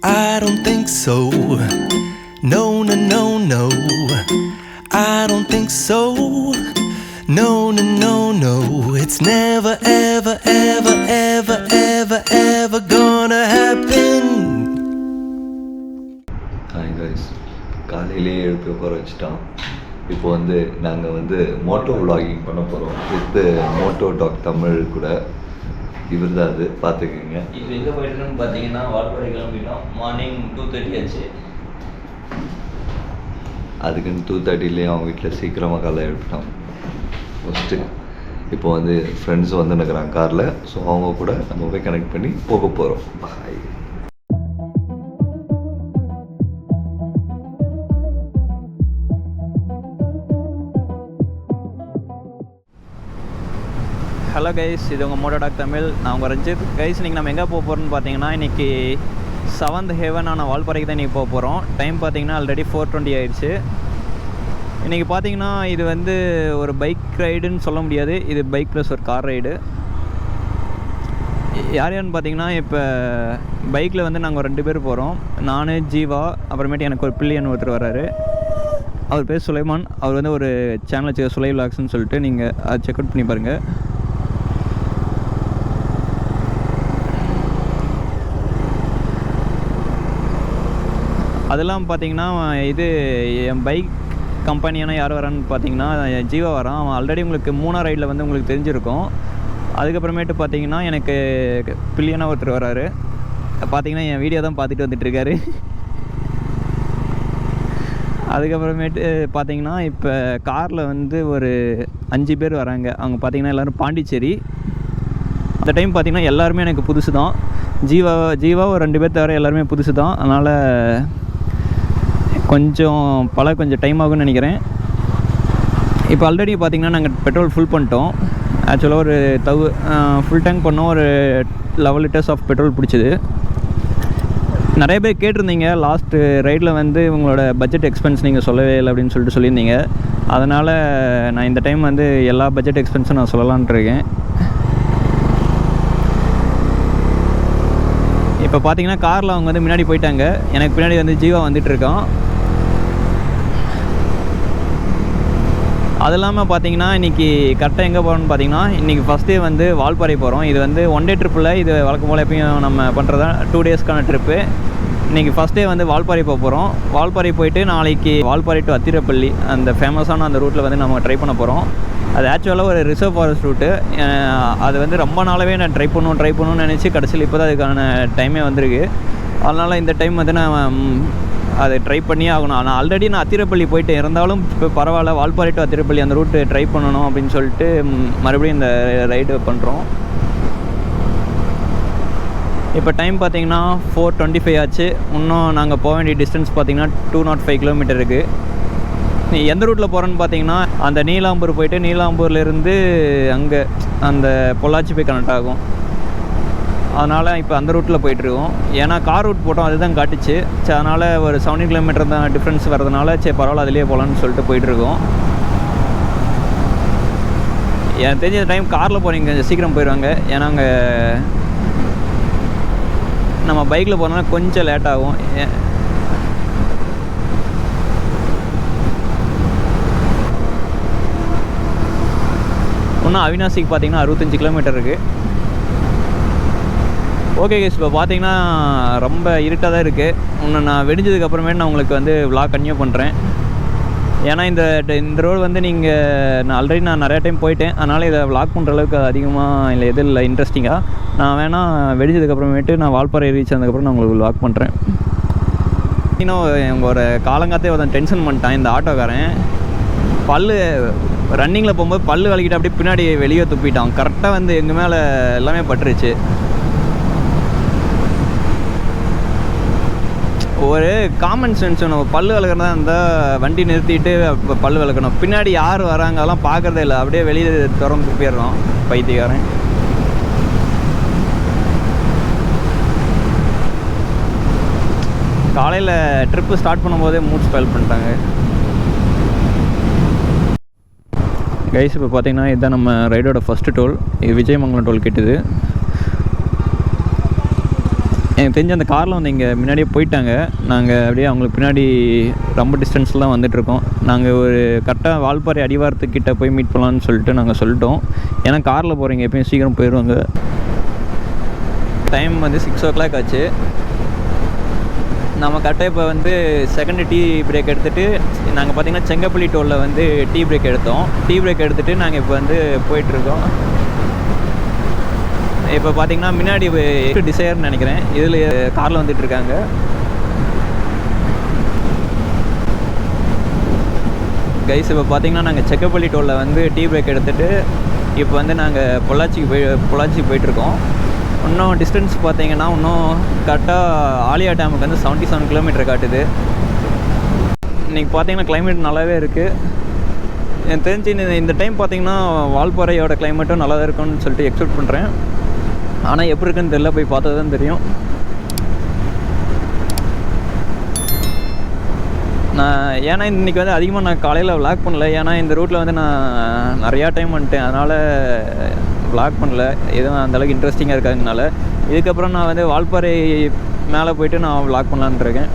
I don't think so. No, no, no, no. I don't think so. No, no, no, no. It's never, ever, ever, ever, ever, ever gonna happen. Hi guys, காலையிலே எழுப்பி உட்கார வச்சுட்டான். இப்போ நாங்கள் Moto vlogging பண்ண போகிறோம் with Moto talk Tamil கூட. இவர் தான் அது பார்த்துக்குங்க. இப்போ எங்கே போயிட்டுன்னு பார்த்தீங்கன்னா வால்பாறை கிளம்பிட்டோம். மார்னிங் 2:30 ஆச்சு. அதுக்குன்னு 2:30லேயே அவங்க வீட்டில் சீக்கிரமாக காலை எழுப்பிட்டோம் ஃபஸ்ட்டு. இப்போ ஃப்ரெண்ட்ஸ் நிற்கிறாங்க காரில். ஸோ அவங்க கூட நம்ம போய் கனெக்ட் பண்ணி போக போகிறோம். பாய். ஹலோ கைஸ், இது உங்கள் மோட்டோ டாக் தமிழ். நான் உங்கள் ரஞ்சித். கைஸ், இன்றைக்கி நம்ம எங்கே போக போகிறோம்னு பார்த்தீங்கன்னா இன்றைக்கி 7th ஹெவனான வால்பாறைக்கு தான் இன்றைக்கி போக போகிறோம். டைம் பார்த்தீங்கன்னா ஆல்ரெடி 4:20 ஆயிடுச்சு. இன்றைக்கி பார்த்தீங்கன்னா இது ஒரு பைக் ரைடுன்னு சொல்ல முடியாது. இது பைக் ப்ளஸ் ஒரு கார் ரைடு. யார் யாருன்னு பார்த்தீங்கன்னா இப்போ பைக்கில் நாங்கள் 2 பேர் போகிறோம். நான், ஜீவா, அப்புறமேட்டு எனக்கு ஒரு பிள்ளையன் ஒருத்தர் வர்றாரு. அவர் பேர் சுலைமான். அவர் ஒரு சேனல் வச்சு சுலை விலாக்ஸ்ன்னு சொல்லிட்டு நீங்கள் அதை செக் அவுட் பண்ணி பாருங்கள். அதெல்லாம் பார்த்தீங்கன்னா இது என் பைக் கம்பெனியான யார் வரான்னு பார்த்தீங்கன்னா ஜீவா வரான். அவன் ஆல்ரெடி உங்களுக்கு 3 ரைடில் உங்களுக்கு தெரிஞ்சிருக்கும். அதுக்கப்புறமேட்டு பார்த்தீங்கன்னா எனக்கு பில்லியனாக ஒருத்தர் வராரு. பார்த்தீங்கன்னா என் வீடியோ தான் பார்த்துட்டு வந்துட்டுருக்காரு. அதுக்கப்புறமேட்டு பார்த்தீங்கன்னா இப்போ காரில் ஒரு 5 பேர் வராங்க. அவங்க பார்த்தீங்கன்னா எல்லோரும் பாண்டிச்சேரி. அந்த டைம் பார்த்தீங்கன்னா எல்லாருமே எனக்கு புதுசு தான். ஜீவா ஒரு 2 பேர் தவிர எல்லாருமே புதுசு தான். அதனால் கொஞ்சம் டைம் ஆகும்னு நினைக்கிறேன். இப்போ ஆல்ரெடி பார்த்திங்கன்னா நாங்கள் பெட்ரோல் ஃபுல் பண்ணிட்டோம். ஆக்சுவலாக ஒரு ஃபுல் டேங்க் பண்ணோம். ஒரு 11 லிட்டர்ஸ் ஆஃப் பெட்ரோல் பிடிச்சிது. நிறைய பேர் கேட்டிருந்தீங்க லாஸ்ட்டு ரைடில் உங்களோட பட்ஜெட் எக்ஸ்பென்ஸ் நீங்கள் சொல்லவே இல்லை அப்படின்னு சொல்லியிருந்தீங்க. அதனால் நான் இந்த டைம் எல்லா பட்ஜெட் எக்ஸ்பென்ஸும் நான் சொல்லலான்ட்டு இருக்கேன். இப்போ பார்த்தீங்கன்னா காரில் அவங்க முன்னாடி போயிட்டாங்க. எனக்கு பின்னாடி ஜீவா வந்துட்டுருக்கான். அது இல்லாமல் பார்த்தீங்கன்னா இன்றைக்கி கரெக்டாக எங்கே போகிறோம்னு பார்த்தீங்கன்னா இன்றைக்கி ஃபஸ்ட்டே வால்பாறை போகிறோம். இது ஒன் டே ட்ரிப்பில் இது வழக்கம் போல் எப்பயும் நம்ம பண்ணுறதா 2 டேஸ்க்கான ட்ரிப்பு. இன்றைக்கி ஃபஸ்ட்டே வால்பாறை போக போகிறோம். வால்பாறை போயிட்டு நாளைக்கு வால்பாறை டு அத்திரப்பள்ளி அந்த ஃபேமஸான அந்த ரூட்டில் நம்ம ட்ரை பண்ண போகிறோம். அது ஆக்சுவலாக ஒரு ரிசர்வ் ஃபாரஸ்ட் ரூட்டு. அது ரொம்ப நாளாகவே நான் ட்ரை பண்ணணும்னு நினச்சி கடைசியில் இப்போ தான் அதுக்கான டைமே வந்திருக்கு. அதனால் இந்த டைம் நான் அதை ட்ரை பண்ணியே ஆகணும். ஆனால் ஆல்ரெடி நான் அத்திரப்பள்ளி போயிட்டு இருந்தாலும் இப்போ பரவாயில்ல, வால்பாறை டு அத்திரப்பள்ளி அந்த ரூட்டு ட்ரை பண்ணணும் அப்படின்னு சொல்லிட்டு மறுபடியும் இந்த ரைடு பண்ணுறோம். இப்போ டைம் பார்த்திங்கன்னா 4:25 ஆச்சு. இன்னும் நாங்கள் போக வேண்டிய டிஸ்டன்ஸ் பார்த்திங்கன்னா 205 கிலோமீட்டர் இருக்குது. நீ எந்த ரூட்டில் போகிறேன்னு பார்த்தீங்கன்னா அந்த நீலாம்பூர் போயிட்டு நீலாம்பூர்லேருந்து அங்கே அந்த பொள்ளாச்சி போய் கனெக்ட் ஆகும். அதனால் இப்போ அந்த ரூட்டில் போயிட்டுருக்கோம். ஏன்னா கார் ரூட் போட்டோம், அதுதான் காட்டுச்சு. சரி, அதனால் ஒரு 70 கிலோமீட்டர் தான் டிஃப்ரென்ஸ் வரதுனால சரி பரவாயில்ல அதிலே போகலான்னு சொல்லிட்டு போயிட்டுருக்கோம். எனக்கு தெரிஞ்ச டைம் காரில் போகிறீங்க கொஞ்சம் சீக்கிரம் போயிடுவாங்க. ஏன்னா அங்கே நம்ம பைக்கில் போகிறோம்னா கொஞ்சம் லேட் ஆகும். இன்னும் அவினாசிக்கு பார்த்தீங்கன்னா 65 கிலோமீட்டர் இருக்குது. ஓகே கேஸ், இப்போ பார்த்தீங்கன்னா ரொம்ப இருட்டாக தான் இருக்குது. இன்னும் நான் வெடிஞ்சதுக்கப்புறமே நான் உங்களுக்கு விலாக் கன்டினியூ பண்ணுறேன். ஏன்னா இந்த ரோடு நான் ஆல்ரெடி நிறையா டைம் போயிட்டேன். அதனால் இதை விலாக் பண்ணுற அளவுக்கு அதிகமாக இல்லை இன்ட்ரெஸ்டிங்காக. நான் வேணால் வெடிஞ்சதுக்கப்புறமேட்டு நான் வால்பாறை ரீச் ஆனதுக்கப்புறம் நான் உங்களுக்கு விலாக் பண்ணுறேன். இன்னும் ஒரு காலங்காத்தே டென்ஷன் பண்ணிட்டான் இந்த ஆட்டோக்காரன். ரன்னிங்கில் போகும்போது பல்லு விளக்கிட்டு அப்படியே பின்னாடி வெளியே துப்பிட்டான். கரெக்டாக எங்கள் மேலே எல்லாமே பட்டுருச்சு. ஒரு காமன் சென்ஸ் வேணும். பல்லு விளக்குறதா இருந்தால் வண்டி நிறுத்திட்டு பல்லு விளக்கணும். பின்னாடி யார் வராங்க அதெல்லாம் பார்க்குறதே இல்லை. அப்படியே வெளியே திறந்து துப்பிடுறோம் பைத்தியக்காரன். காலையில் ட்ரிப்பு ஸ்டார்ட் பண்ணும்போதே மூட் ஸ்பெல் பண்ணிட்டாங்க. கைஸ், இப்போ பார்த்தீங்கன்னா இதுதான் நம்ம ரைடோட ஃபஸ்ட்டு டோல். இது விஜயமங்கலம் டோல் கேட்டுது. எனக்கு தெரிஞ்ச அந்த காரில் வந்து இங்கே முன்னாடியே போயிட்டாங்க. நாங்கள் அப்படியே அவங்களுக்கு பின்னாடி ரொம்ப டிஸ்டன்ஸில் தான் வந்துட்டுருக்கோம். நாங்கள் ஒரு கரெக்டாக வால்பாறை அடிவாரத்துக்கிட்ட போய் மீட் பண்ணலான்னு சொல்லிட்டு நாங்கள் சொல்லிட்டோம். ஏன்னா காரில் போகிறீங்க எப்பயும் சீக்கிரம் போயிடுவாங்க. டைம் வந்து 6 o'clock ஆச்சு. நம்ம கரெக்டாக இப்போ வந்து செகண்ட் டீ பிரேக் எடுத்துகிட்டு நாங்கள் பார்த்திங்கன்னா செங்கப்பள்ளி டோலில் வந்து டீ பிரேக் எடுத்தோம். டீ பிரேக் எடுத்துகிட்டு நாங்கள் இப்போ வந்து போயிட்டுருக்கோம். இப்போ பார்த்தீங்கன்னா முன்னாடி டிசையர்னு நினைக்கிறேன் இதில் காரில் வந்துட்டுருக்காங்க. கைஸ் இப்போ பார்த்தீங்கன்னா நாங்கள் செங்கப்பள்ளி டோலில் வந்து டீ பிரேக் எடுத்துகிட்டு இப்போ வந்து நாங்கள் பொள்ளாச்சிக்கு போயிட்டுருக்கோம். இன்னும் டிஸ்டன்ஸ் பார்த்தீங்கன்னா இன்னும் கரெக்டாக ஆலியா டேமுக்கு வந்து 77 கிலோமீட்டர் காட்டுது. இன்றைக்கி பார்த்தீங்கன்னா கிளைமேட் நல்லாவே இருக்குது. எனக்கு தெரிஞ்சு இந்த டைம் பார்த்தீங்கன்னா வால்பாறையோட கிளைமேட்டும் நல்லா தான் இருக்கும்னு சொல்லிட்டு எக்ஸ்பெக்ட் பண்ணுறேன். ஆனால் எப்படி இருக்குன்னு தெரியல, போய் பார்த்தது தான் தெரியும். ஏன்னா இன்றைக்கி வந்து அதிகமாக நான் காலையில் விளாக் பண்ணல. ஏன்னா இந்த ரூட்டில் வந்து நான் நிறையா டைம் வந்துட்டேன், அதனால் விளாக் பண்ணல. எதுவும் அந்தளவுக்கு இன்ட்ரெஸ்டிங்காக இருக்காதுனால இதுக்கப்புறம் நான் வந்து வால்பாறை மேலே போயிட்டு நான் விளாக் பண்ணலான்னு இருக்கேன்.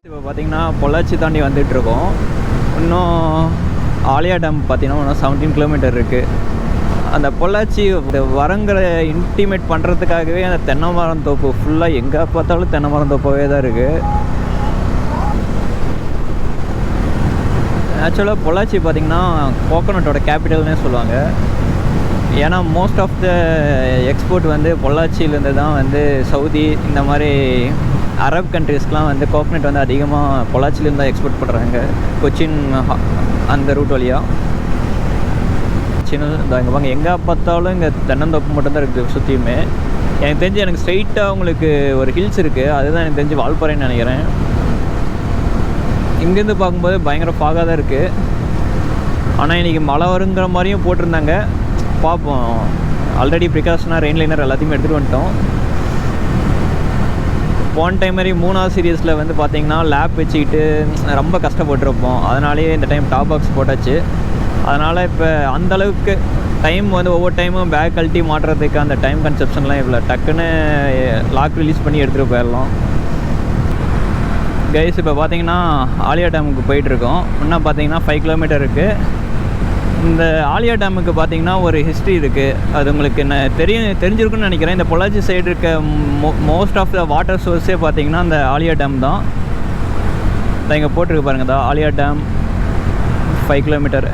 இப்போ பார்த்தீங்கன்னா பொள்ளாச்சி தாண்டி வந்துட்டுருக்கோம். இன்னும் ஆலியா டேம் பார்த்தீங்கன்னா இன்னும் 17 கிலோமீட்டர் இருக்குது. அந்த பொள்ளாச்சி வரங்கிற இன்டிமேட் பண்ணுறதுக்காகவே அந்த தென்னை மரம் தோப்பு ஃபுல்லாக எங்கே பார்த்தாலும் தென்னை மரம் தோப்பாகவே தான் இருக்குது. ஆக்சுவலாக பொள்ளாச்சி பார்த்திங்கன்னா கோகோனட்டோட கேபிட்டல்னே சொல்லுவாங்க. ஏன்னா மோஸ்ட் ஆஃப் த எக்ஸ்போர்ட் வந்து பொள்ளாச்சியிலேருந்து தான் வந்து சவுதி இந்த மாதிரி அரப் கண்ட்ரீஸ்க்கெலாம் வந்து கோகோனட் வந்து அதிகமாக பொள்ளாச்சிலேருந்து தான் எக்ஸ்போர்ட் பண்ணுறாங்க. கொச்சின் அந்த ரூட் வழியாக சின்ன இங்கே வாங்க எங்கே பார்த்தாலும் இங்கே தென்னந்தோப்பு மட்டும்தான் இருக்குது சுற்றியுமே. எனக்கு தெரிஞ்சு எனக்கு ஸ்ட்ரெயிட்டாக உங்களுக்கு ஒரு ஹில்ஸ் இருக்குது, அதுதான் எனக்கு தெரிஞ்சு வால்பாறைன்னு நினைக்கிறேன். இங்கேருந்து பார்க்கும்போது பயங்கர ஃபாகாக தான் இருக்குது. ஆனால் இன்றைக்கி மழை வருங்கிற மாதிரியும் போட்டிருந்தாங்க, பார்ப்போம். ஆல்ரெடி ப்ரிகாஷனாக ரெயின் லைனர் எல்லாத்தையுமே எடுத்துகிட்டு வந்துட்டோம். போன டைம் மாதிரி 3வது சீரீஸில் வந்து பார்த்திங்கன்னா லேப் வச்சுக்கிட்டு ரொம்ப கஷ்டப்பட்டுருப்போம். அதனாலேயே இந்த டைம் டாப் பாக்ஸ் போட்டாச்சு. அதனால் இப்போ அந்தளவுக்கு டைம் வந்து ஒவ்வொரு டைமும் பேக் கழட்டி மாட்டுறதுக்கு அந்த டைம் கன்செப்ஷன்லாம் இவ்வளோ டக்குன்னு லாக் ரிலீஸ் பண்ணி எடுத்துகிட்டு போயிடலாம். கைஸ் இப்போ பார்த்தீங்கன்னா ஆலியா டேமுக்கு போயிட்டுருக்கோம். இன்னும் பார்த்தீங்கன்னா 5 கிலோமீட்டர் இருக்குது. இந்த ஆலியா டேமுக்கு பார்த்தீங்கன்னா ஒரு ஹிஸ்ட்ரி இருக்குது. அது உங்களுக்கு என்ன தெரிஞ்சிருக்குன்னு நினைக்கிறேன். இந்த பொள்ளாச்சி சைடு இருக்க மோஸ்ட் ஆஃப் த வாட்டர் சோர்ஸே பார்த்தீங்கன்னா அந்த ஆலியா டேம் தான். இங்கே போட்டிருக்கு பாருங்கள் தான் ஆலியா டேம் 5 கிலோமீட்டர்.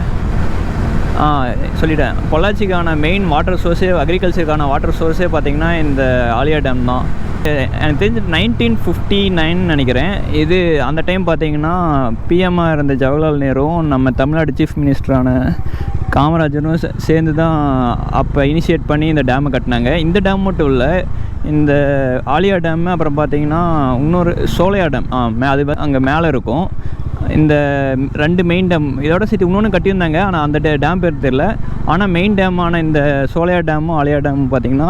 சொல்லிட்டேன். பொள்ளாச்சிக்கான மெயின் வாட்டர் சோர்ஸே அக்ரிகல்ச்சருக்கான வாட்டர் சோர்ஸே பார்த்திங்கன்னா இந்த ஆலியா டேம் தான். எனக்கு தெரிஞ்சு 1959 நினைக்கிறேன். இது அந்த டைம் பார்த்திங்கன்னா பிஎம்மாக இருந்த ஜவஹர்லால் நேருவும் நம்ம தமிழ்நாடு சீஃப் மினிஸ்டரான காமராஜரும் சேர்ந்து தான் அப்போ இனிஷியேட் பண்ணி இந்த டேமை கட்டினாங்க. இந்த டேம் மட்டும் இல்லை, இந்த ஆலியா டேமு அப்புறம் பார்த்திங்கன்னா இன்னொரு சோலையா டேம் அது அங்கே மேலே இருக்கும். இந்த 2 மெயின் டேம் இதோட சேர்த்து இன்னொன்று கட்டியிருந்தாங்க, ஆனால் அந்த டேம் பேர் தெரியல. ஆனால் மெயின் டேமான இந்த சோலையா டேமும் ஆலியா டேமும் பார்த்திங்கன்னா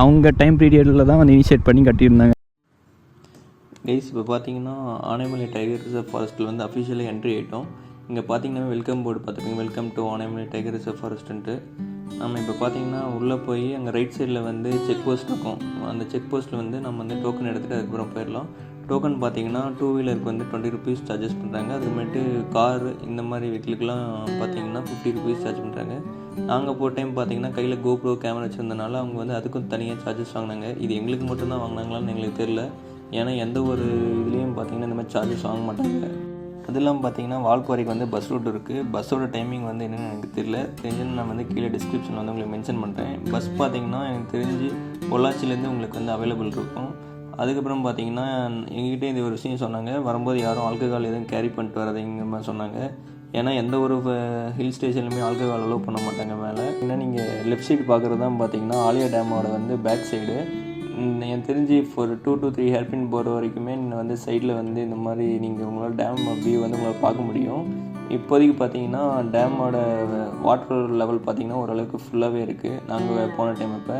அவங்க டைம் பீரியடில் தான் வந்து இனிஷியேட் பண்ணி கட்டியிருந்தாங்க. கைஸ் இப்போ பார்த்தீங்கன்னா ஆனைமலை டைகர் ரிசர்வ் ஃபாரஸ்ட்டில் வந்து அஃபிஷியலாக என்ட்ரி ஆகிட்டோம். இங்கே பார்த்தீங்கன்னா வெல்கம் போர்டு பார்த்துருப்பீங்க, welcome to Anaimalai tiger reserve ஃபாரஸ்ட்டுன்ட்டு. நம்ம இப்போ பார்த்தீங்கன்னா உள்ளே போய் அங்கே ரைட் சைடில் வந்து செக் போஸ்ட் இருக்கும். அந்த செக் போஸ்ட்டில் வந்து நம்ம வந்து டோக்கன் எடுத்துகிட்டு அதுக்கப்புறம் போயிடலாம். டோக்கன் பார்த்தீங்கன்னா 2 வீலருக்கு வந்து 20 rupees சார்ஜஸ் பண்ணுறாங்க. அதுக்கப்புறமேட்டு கார் இந்த மாதிரி வெஹிக்கிளுக்கெலாம் பார்த்தீங்கன்னா 50 rupees சார்ஜ் பண்ணுறாங்க. நாங்கள் போகிற டைம் பார்த்தீங்கன்னா கையில் கோப்ரோ கேமரா வச்சுருந்தனால அவங்க வந்து அதுக்கும் தனியாக சார்ஜஸ் வாங்கினாங்க. இது எங்களுக்கு மட்டும்தான் வாங்கினாங்களான்னு எங்களுக்கு தெரில. ஏன்னா எந்த ஒரு இதுலேயும் பார்த்தீங்கன்னா இந்த மாதிரி சார்ஜஸ் வாங்க மாட்டாங்க. அது இல்லாமல் பார்த்தீங்கன்னா வால்பாறைக்கு வந்து பஸ் ரூட் இருக்குது. பஸ்ஸோட டைமிங் வந்து என்னென்னு எனக்கு தெரியல. தெரிஞ்சுன்னு நான் வந்து கீழே டிஸ்கிரிப்ஷனில் வந்து உங்களுக்கு மென்ஷன் பண்ணுறேன். பஸ் பார்த்தீங்கன்னா எனக்கு தெரிஞ்சு பொள்ளாச்சிலேருந்து உங்களுக்கு வந்து அவைலபிள் இருக்கும். அதுக்கப்புறம் பார்த்தீங்கன்னா எங்ககிட்டே இந்த ஒரு விஷயம் சொன்னாங்க, வரும்போது யாரும் ஆல்கஹால் எதுவும் கேரி பண்ணிட்டு வரதுங்கிற மாதிரி சொன்னாங்க. ஏன்னா எந்த ஒரு ஹில் ஸ்டேஷன்லையுமே ஆல்கஹால் அலோவ் பண்ண மாட்டாங்க மேலே. ஏன்னா நீங்கள் லெஃப்ட் சைடு பார்க்குறது தான் பார்த்தீங்கன்னா ஆலியா டேமோட வந்து பேக் சைடு. எனக்கு தெரிஞ்சு ஒரு 2 to 3 ஹேர்பின் போகிற வரைக்குமே நீங்கள் வந்து சைடில் வந்து இந்த மாதிரி நீங்கள் உங்களால் டேம் வியூ வந்து உங்களால் பார்க்க முடியும். இப்போதைக்கு பார்த்தீங்கன்னா டேமோட வாட்டர் லெவல் பார்த்திங்கன்னா ஓரளவுக்கு ஃபுல்லாகவே இருக்குது நாங்கள் போன டைம் அப்போ.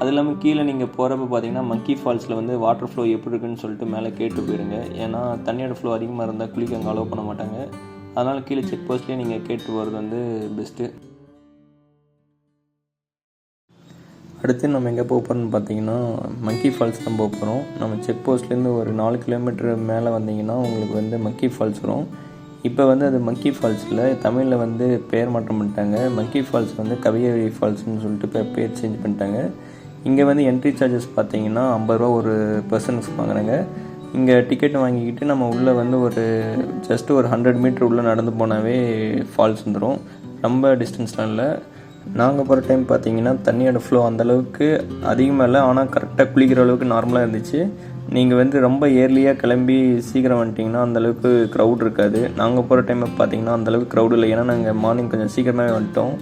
அது இல்லாமல் கீழே நீங்கள் போகிறப்ப பார்த்தீங்கன்னா மக்கி ஃபால்ஸில் வந்து வாட்டர் ஃப்ளோ எப்படி இருக்குன்னு சொல்லிட்டு மேலே கேட்டு போயிருங்க. ஏன்னா தண்ணியோட ஃப்ளோ அதிகமாக இருந்தால் குளிக்க அங்கே அலோவ் பண்ண மாட்டாங்க. அதனால் கீழே செக் போஸ்ட்லேயே நீங்கள் கேட்டு போகிறது வந்து பெஸ்ட்டு. அடுத்து நம்ம எங்கே போக போகிறோம்னு பார்த்தீங்கன்னா மக்கி ஃபால்ஸ் தான் போக போகிறோம். நம்ம செக் போஸ்ட்லேருந்து ஒரு 4 கிலோமீட்டர் மேலே வந்தீங்கன்னா உங்களுக்கு வந்து மக்கி ஃபால்ஸ் வரும். இப்போ வந்து அது மக்கி ஃபால்ஸில் தமிழில் வந்து பேர் மாற்றம் பண்ணிட்டாங்க. மக்கி ஃபால்ஸ் வந்து கவியரி ஃபால்ஸ்னு சொல்லிட்டு இப்போ பேர் சேஞ்ச் பண்ணிட்டாங்க. இங்கே வந்து என்ட்ரி சார்ஜஸ் பார்த்தீங்கன்னா 50 ரூபா ஒரு பர்சனுக்கு வாங்குறாங்க. இங்கே டிக்கெட் வாங்கிக்கிட்டு நம்ம உள்ளே வந்து ஜஸ்ட் ஒரு 100 மீட்டர் உள்ளே நடந்து போனாவே ஃபால்ஸ் வந்துடும். ரொம்ப டிஸ்டன்ஸ்லாம் இல்லை. நாங்கள் போகிற டைம் பார்த்தீங்கன்னா தண்ணியோட ஃப்ளோ அந்தளவுக்கு அதிகமாக இல்லை, ஆனால் கரெக்டாக குளிக்கிற அளவுக்கு நார்மலாக இருந்துச்சு. நீங்கள் வந்து ரொம்ப ஏர்லியாக கிளம்பி சீக்கிரம் வந்துட்டிங்கன்னா அந்தளவுக்கு க்ரௌட் இருக்காது. நாங்கள் போகிற டைம் பார்த்தீங்கன்னா அந்தளவுக்கு க்ரௌட் இல்லை. ஏன்னா நாங்கள் மார்னிங் கொஞ்சம் சீக்கிரமாகவே வந்துட்டோம்.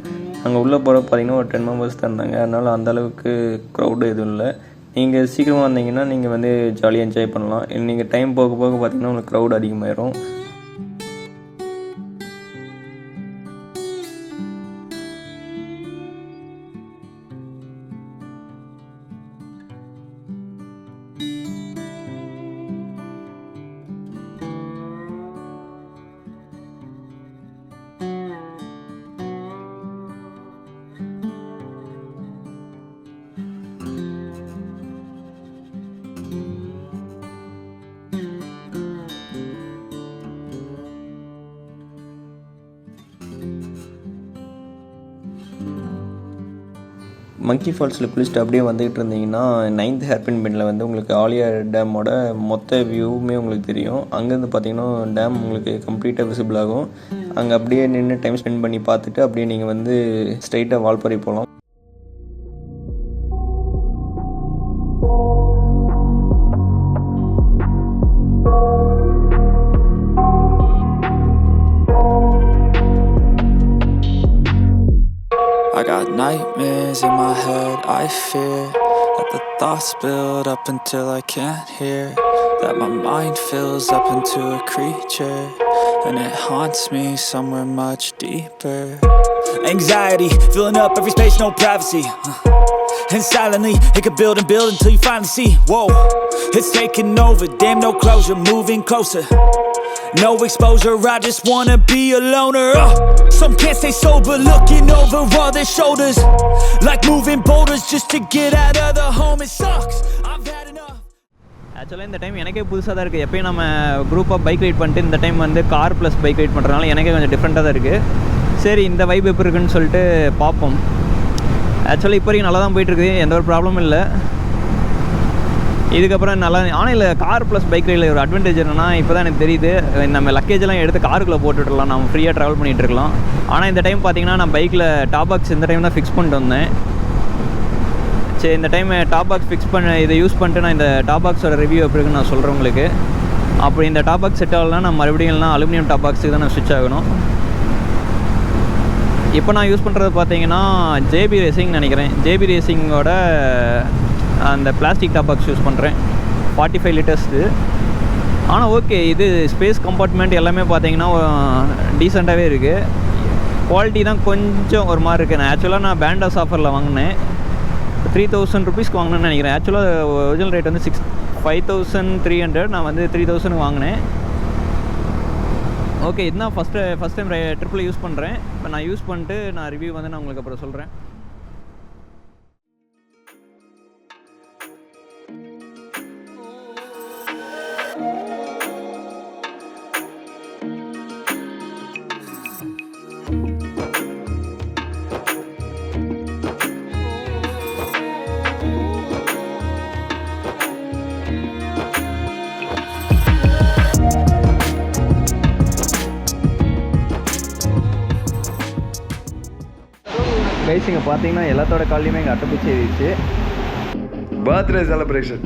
நாங்கள் உள்ளே போகிற பார்த்தீங்கன்னா ஒரு 10 மெம்பர்ஸ் தான் இருந்தாங்க. அதனால் அந்தளவுக்கு க்ரௌடு எதுவும் இல்லை. நீங்கள் சீக்கிரமாக வந்தீங்கன்னா நீங்கள் வந்து ஜாலியாக என்ஜாய் பண்ணலாம். நீங்கள் டைம் போக போக பார்த்தீங்கன்னா உங்களுக்கு க்ரௌட் அதிகமாகிடும். மக்கி ஃபால்ஸில் குளிச்சுட்டு அப்படியே வந்துகிட்டு இருந்தீங்கன்னா 9th ஹேர்பின் பெண்டில் வந்து உங்களுக்கு ஆலியார் டேமோட மொத்த வியூவுமே உங்களுக்கு தெரியும். அங்கேருந்து பார்த்தீங்கன்னா டேம் உங்களுக்கு கம்ப்ளீட்டாக விசிபிள் ஆகும். அங்கே அப்படியே நின்று டைம் ஸ்பெண்ட் பண்ணி பார்த்துட்டு அப்படியே நீங்கள் வந்து ஸ்ட்ரைட்டாக வால்பாறை போகலாம். I got nightmares in my head, I fear that the thoughts build up until I can't hear, that my mind fills up into a creature, and it haunts me somewhere much deeper. Anxiety, filling up every space, no privacy, and silently, it could build and build until you finally see, whoa, it's taking over, damn no closure, moving closer. No exposure, I just wanna be a loner. Some can't stay sober, looking over all their shoulders, like moving boulders just to get out of the home. It sucks, I've had enough. ஆக்சுவலாக இந்த time எனக்கே புதுசாக தான் இருக்குது. எப்பயும் நம்ம குரூப்பாக bike ride பண்ணிட்டு இந்த டைம் வந்து கார் ப்ளஸ் பைக் ரைட் பண்ணுறதுனால எனக்கே கொஞ்சம் டிஃப்ரெண்ட்டாக தான் இருக்குது. சரி இந்த வைப் எப்படி இருக்குன்னு சொல்லிட்டு பார்ப்போம். ஆக்சுவலாக இப்போ வரைக்கும் நல்லா தான் போயிட்டுருக்குது, எந்த ஒரு ப்ராப்ளமும் இல்லை. இதுக்கப்புறம் நல்லா ஆனால் இல்லை கார் ப்ளஸ் பைக் ரைடில் ஒரு அட்வான்டேஜ் என்னென்னா இப்போ தான் எனக்கு தெரியுது, நம்ம லக்கேஜெல்லாம் எடுத்து காருக்குள்ளே போட்டுவிடலாம், நம்ம ஃப்ரீயாக ட்ராவல் பண்ணிகிட்டு இருக்கலாம். ஆனால் இந்த டைம் பார்த்திங்கன்னா நான் பைக்கில் டாப் பாக்ஸ் இந்த டைம் தான் ஃபிக்ஸ் பண்ணிட்டு வந்தேன். சரி இந்த டைம் டாப் பாக்ஸ் ஃபிக்ஸ் பண்ண இதை யூஸ் பண்ணிட்டு நான் இந்த டாப் பாக்ஸோட ரிவ்யூ எப்படி இருக்குன்னு நான் சொல்கிறேன் உங்களுக்கு. அப்படி இந்த டாப் பாக்ஸ் செட் ஆகலாம் நான் மறுபடியும் அலுமினியம் டாப் பாக்ஸுக்கு தான் நான் ஸ்விட்ச் ஆகணும். இப்போ நான் யூஸ் பண்ணுறது பார்த்தீங்கன்னா ஜேபி ரேசிங் நினைக்கிறேன். ஜேபி ரேசிங்கோட அந்த பிளாஸ்டிக் டாப் பாக்ஸ் யூஸ் பண்ணுறேன், 45 லிட்டர்ஸு. ஆனால் ஓகே, இது ஸ்பேஸ் கம்பார்ட்மெண்ட் எல்லாமே பார்த்தீங்கன்னா டீசெண்டாகவே இருக்குது. குவாலிட்டி தான் கொஞ்சம் ஒரு மாதிரி இருக்குது. நான் ஆக்சுவலாக பேண்டாஸ் ஆஃபரில் வாங்கினேன், 3000 ருபீஸ்க்கு வாங்கினேன்னு நினைக்கிறேன். ஆக்சுவலாக ஒரிஜினல் ரேட் வந்து 5300, நான் வந்து 3000 வாங்கினேன். ஓகே, இதுதான் ஃபஸ்ட் டைம் ட்ரிப்பில் யூஸ் பண்ணுறேன். இப்போ நான் யூஸ் பண்ணிட்டு நான் ரிவ்யூ வந்து நான் உங்களுக்கு அப்புறம் சொல்கிறேன். கைஸ் இங்கே பார்த்தீங்கன்னா எல்லாத்தோட காலையுமே இங்கே அட்டைப்பூச்சி ஏறிடுச்சு. Birthday celebration